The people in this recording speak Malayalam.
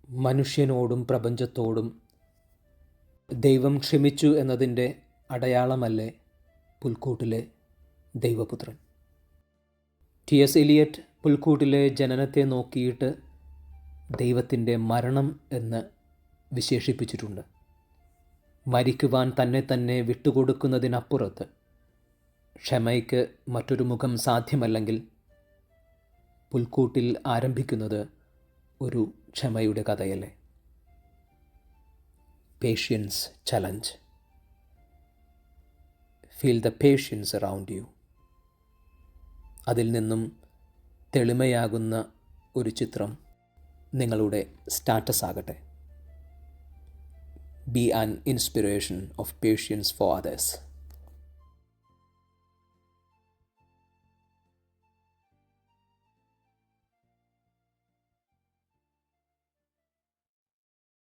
മനുഷ്യനോടും പ്രപഞ്ചത്തോടും ദൈവം ക്ഷമിച്ചു എന്നതിൻ്റെ അടയാളമല്ലേ പുൽക്കൂട്ടിലെ ദൈവപുത്രൻ? ടി.എസ്. എലിയറ്റ് പുൽക്കൂട്ടിലെ ജനനത്തെ നോക്കിയിട്ട് ദൈവത്തിൻ്റെ മരണം എന്ന് വിശേഷിപ്പിച്ചിട്ടുണ്ട്. മരിക്കുവാൻ തന്നെ വിട്ടുകൊടുക്കുന്നതിനപ്പുറത്ത് ക്ഷമയ്ക്ക് മറ്റൊരു മുഖം സാധ്യമല്ലെങ്കിൽ പുൽക്കൂട്ടിൽ ആരംഭിക്കുന്നത് ഒരു ക്ഷമയുടെ കഥയല്ലേ? Patience challenge. Feel the patience around you. അതിൽ നിന്നും തെളിമയാകുന്ന ഒരു ചിത്രം നിങ്ങളുടെ സ്റ്റാറ്റസ് ആകട്ടെ. Be an inspiration of patience for others.